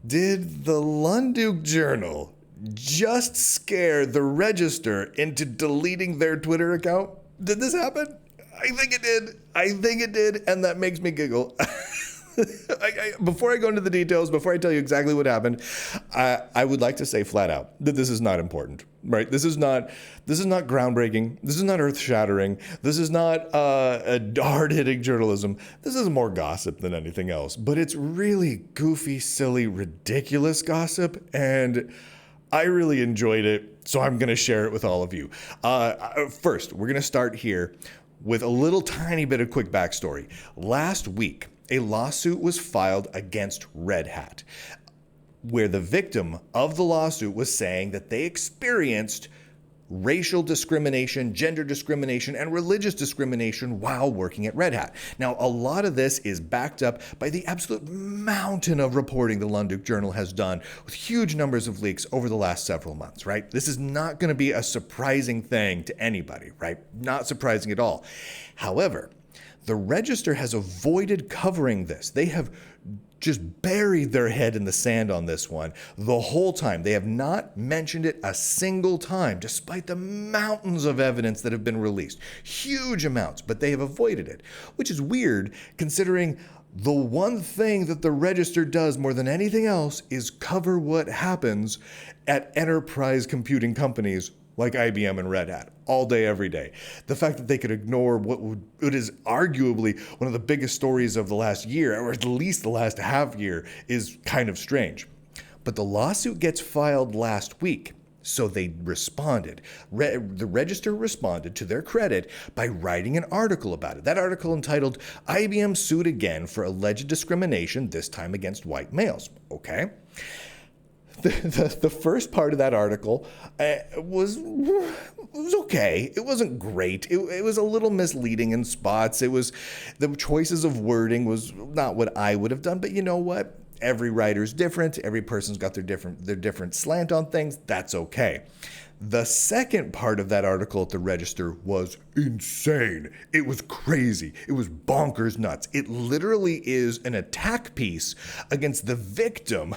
Did the Lunduke Journal just scare the Register into deleting their Twitter account? Did this happen? I think it did. And that makes me giggle. Before I go into the details, before I tell you exactly what happened, I would like to say flat out that this is not important, right? This is not groundbreaking. This is not earth-shattering. This is not hard-hitting journalism. This is more gossip than anything else. But it's really goofy, silly, ridiculous gossip, and I really enjoyed it, so I'm going to share it with all of you. First, we're going to start here with a little tiny bit of quick backstory. Last week, a lawsuit was filed against Red Hat, where the victim of the lawsuit was saying that they experienced racial discrimination, gender discrimination, and religious discrimination while working at Red Hat. Now, a lot of this is backed up by the absolute mountain of reporting the Lunduke Journal has done with huge numbers of leaks over the last several months, right? This is not going to be a surprising thing to anybody, right? Not surprising at all. However, the Register has avoided covering this. They have just buried their head in the sand on this one the whole time. They have not mentioned it a single time, despite the mountains of evidence that have been released. Huge amounts, but they have avoided it, which is weird considering the one thing that the Register does more than anything else is cover what happens at enterprise computing companies like IBM and Red Hat, all day, every day. The fact that they could ignore what is arguably one of the biggest stories of the last year, or at least the last half year, is kind of strange. But the lawsuit gets filed last week, so they responded. The Register responded, to their credit, by writing an article about it. That article entitled, "IBM Sued Again for Alleged Discrimination, This Time Against White Males." Okay? The first part of that article was okay. It wasn't great. It was a little misleading in spots. The choices of wording was not what I would have done, but you know what? Every writer's different. Every person's got their different slant on things. That's okay. The second part of that article at the Register was insane. It was crazy. It was bonkers nuts. It literally is an attack piece against the victim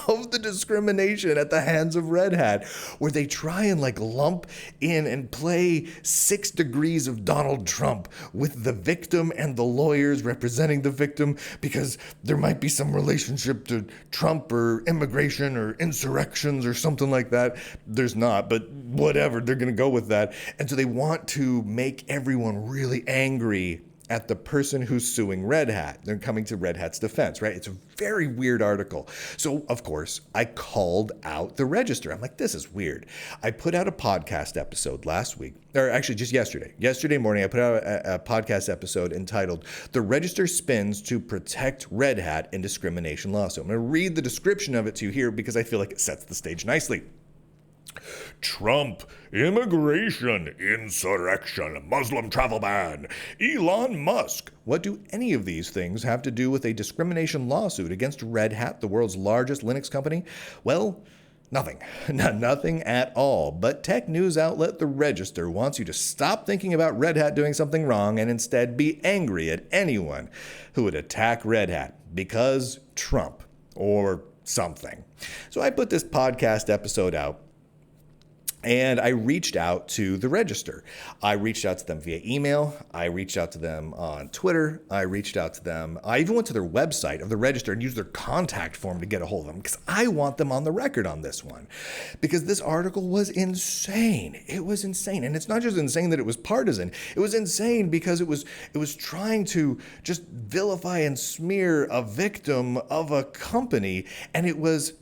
of the discrimination at the hands of Red Hat, where they try and lump in and play 6 degrees of Donald Trump with the victim and the lawyers representing the victim, because there might be some relationship to Trump or immigration or insurrections or something like that. There's not, but whatever, they're going to go with that. And so they want to make everyone really angry at the person who's suing Red Hat. They're coming to Red Hat's defense, right? It's a very weird article. So, of course, I called out the Register. I'm like, this is weird. I put out a podcast episode last week, or actually just yesterday. Yesterday morning, I put out a podcast episode entitled, "The Register Spins to Protect Red Hat in Discrimination Lawsuit." I'm going to read the description of it to you here because I feel like it sets the stage nicely. Trump, immigration, insurrection, Muslim travel ban, Elon Musk. What do any of these things have to do with a discrimination lawsuit against Red Hat, the world's largest Linux company? Well, nothing. Nothing at all. But tech news outlet The Register wants you to stop thinking about Red Hat doing something wrong and instead be angry at anyone who would attack Red Hat because Trump or something. So I put this podcast episode out, and I reached out to the Register. I reached out to them via email. I reached out to them on Twitter. I reached out to them. I even went to their website of the Register and used their contact form to get a hold of them because I want them on the record on this one. Because this article was insane. It was insane. And it's not just insane that it was partisan. It was insane because it was trying to just vilify and smear a victim of a company. And it was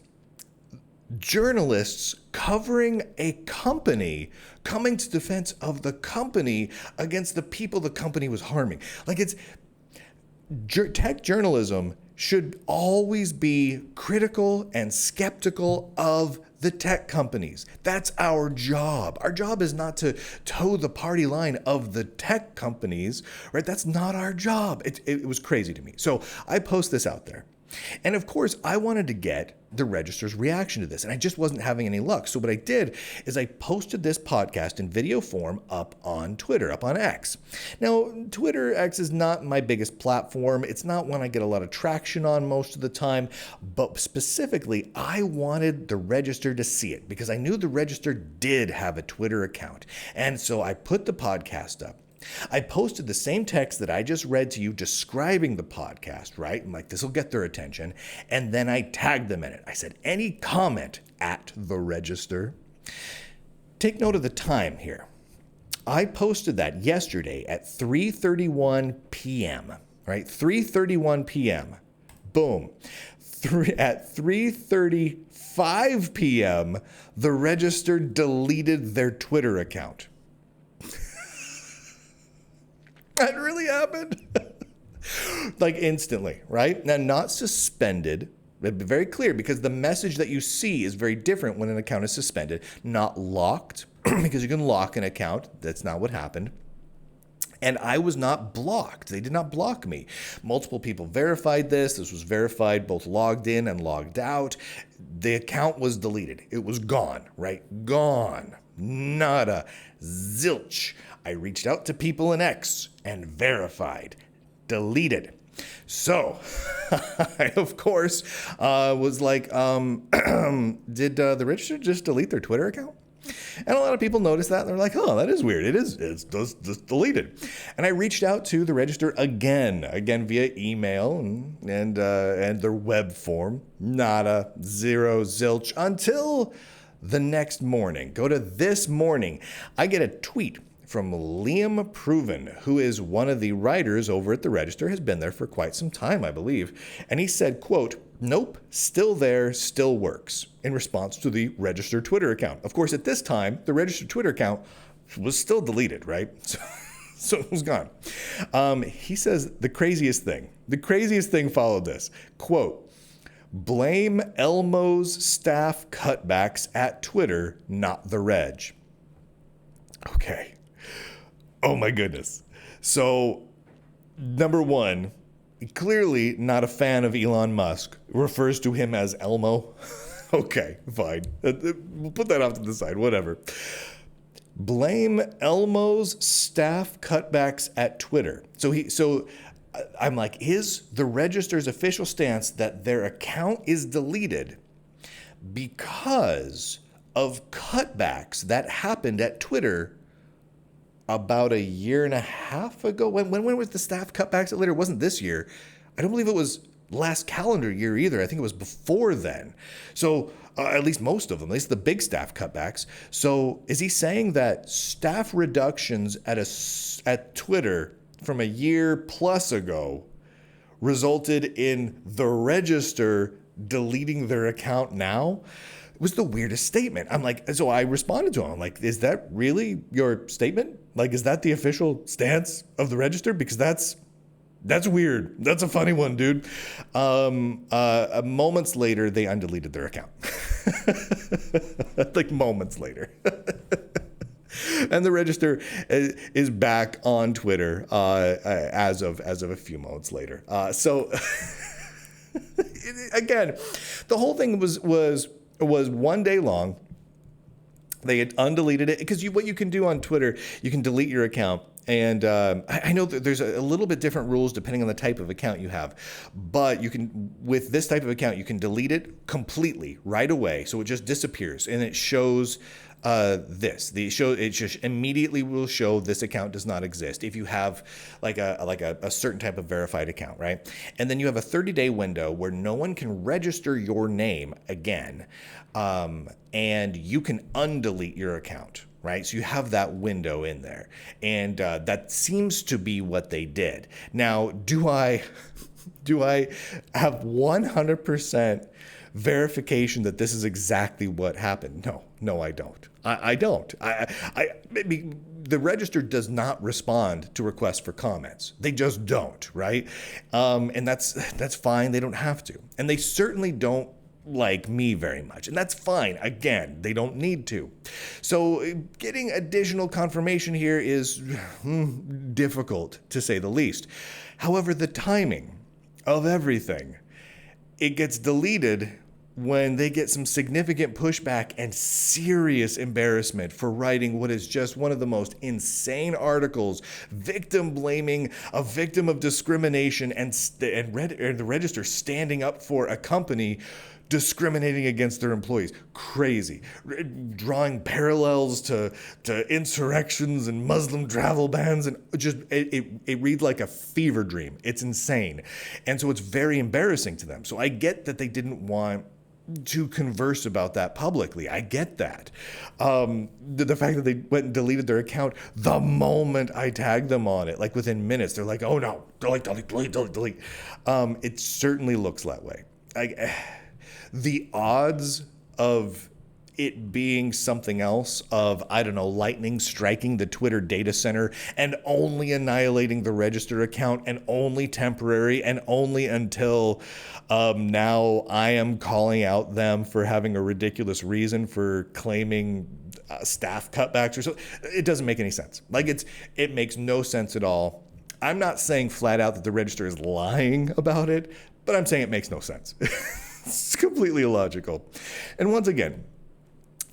journalists covering a company coming to defense of the company against the people the company was harming. Tech journalism should always be critical and skeptical of the tech companies. That's our job. Our job is not to toe the party line of the tech companies, right? That's not our job. It was crazy to me. So I post this out there. And of course, I wanted to get the register's reaction to this, and I just wasn't having any luck. So what I did is I posted this podcast in video form up on Twitter, up on X. Now, Twitter X is not my biggest platform. It's not one I get a lot of traction on most of the time, but specifically, I wanted the register to see it because I knew the register did have a Twitter account. And so I put the podcast up. I posted the same text that I just read to you describing the podcast, right? I'm like, this will get their attention. And then I tagged them in it. I said, any comment at the register. Take note of the time here. I posted that yesterday at 3:31 p.m., right? 3:31 p.m. Boom. At 3:35 p.m., the register deleted their Twitter account. That really happened. Like instantly, right? Now, not suspended, but very clear because the message that you see is very different when an account is suspended. Not locked, because you can lock an account. That's not what happened. And I was not blocked. They did not block me. Multiple people verified this. This was verified, both logged in and logged out. The account was deleted. It was gone, right? Gone. Nada. Zilch. I reached out to people in X and verified. Deleted. So, I, of course, was like, did the register just delete their Twitter account? And a lot of people noticed that. And they're like, oh, that is weird. It's just deleted. And I reached out to the register again via email and their web form. Nada, zero, zilch, until the next morning. Go to this morning. I get a tweet from Liam Proven, who is one of the writers over at the Register, has been there for quite some time, I believe. And he said, quote, nope, still there, still works, in response to the Register Twitter account. Of course, at this time, the Register Twitter account was still deleted, right? So it was gone. He says the craziest thing followed this. Quote, blame Elmo's staff cutbacks at Twitter, not the reg. Okay. Oh my goodness. So, number one, clearly not a fan of Elon Musk, refers to him as Elmo. Okay, fine. We'll put that off to the side, whatever. Blame Elmo's staff cutbacks at Twitter. So I'm like, is the Register's official stance that their account is deleted because of cutbacks that happened at Twitter about a year and a half ago? When was the staff cutbacks at Twitter? It wasn't this year. I don't believe it was last calendar year either. I think it was before then. So at least most of them, at least the big staff cutbacks. So is he saying that staff reductions at Twitter from a year plus ago resulted in the Register deleting their account now? It was the weirdest statement. I'm like, so I responded to him. I'm like, is that really your statement? Like, is that the official stance of the Register? Because that's weird. That's a funny one, dude. Moments later, they undeleted their account. Like moments later. And the Register is back on Twitter as of a few moments later. So again, the whole thing was 1 day long. They had undeleted it because what you can do on Twitter, you can delete your account. And I know that there's a little bit different rules depending on the type of account you have. But you can, with this type of account, you can delete it completely right away. So it just disappears and it shows it just immediately will show this account does not exist if you have like a certain type of verified account, right? And then you have a 30-day window where no one can register your name again, and you can undelete your account, right? So you have that window in there, and that seems to be what they did. Now, do I have 100% verification that this is exactly what happened? No, I don't. I don't. The Register does not respond to requests for comments. They just don't, right? And that's fine. They don't have to. And they certainly don't like me very much. And that's fine. Again, they don't need to. So getting additional confirmation here is difficult, to say the least. However, the timing of everything it gets deleted when they get some significant pushback and serious embarrassment for writing what is just one of the most insane articles, victim blaming a victim of discrimination, and the Register standing up for a company discriminating against their employees. Crazy. Drawing parallels to insurrections and Muslim travel bans, and just it reads like a fever dream. It's insane. And so it's very embarrassing to them. So I get that they didn't want to converse about that publicly. I get that. The fact that they went and deleted their account the moment I tagged them on it, like within minutes, they're like, oh no, delete. It certainly looks that way. The odds of it being something else, of, I don't know, lightning striking the Twitter data center and only annihilating the Register account, and only temporary, and only until now I am calling out them for having a ridiculous reason for claiming staff cutbacks or so. It doesn't make any sense. Like, it makes no sense at all. I'm not saying flat out that the Register is lying about it, but I'm saying it makes no sense. It's completely illogical. And once again,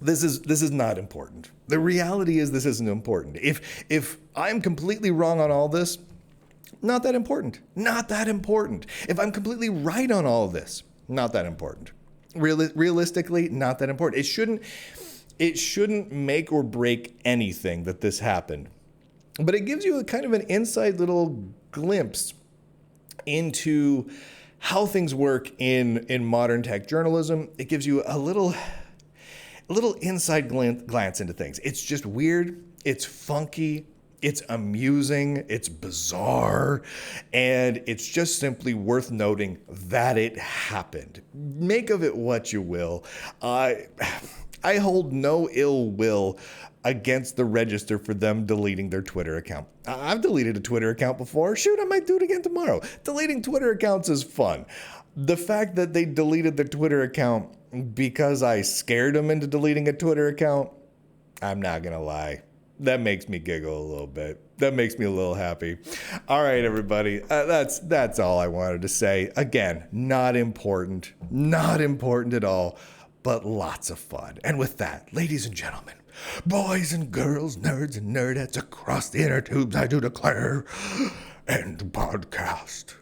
this is not important. The reality is this isn't important. If I'm completely wrong on all this, not that important. Not that important. If I'm completely right on all of this, not that important. Realistically, not that important. It shouldn't make or break anything that this happened. But it gives you a kind of an inside little glimpse into how things work in modern tech journalism. It gives you a little inside glance into things. It's just weird. It's funky. It's amusing. It's bizarre. And it's just simply worth noting that it happened. Make of it what you will. I hold no ill will against the Register for them deleting their Twitter account. I've deleted a Twitter account before. Shoot, I might do it again tomorrow. Deleting Twitter accounts is fun. The fact that they deleted the Twitter account because I scared them into deleting a Twitter account, I'm not going to lie. That makes me giggle a little bit. That makes me a little happy. All right, everybody. That's all I wanted to say. Again, not important. Not important at all, but lots of fun. And with that, ladies and gentlemen, boys and girls, nerds and nerdettes across the inner tubes, I do declare, end podcast.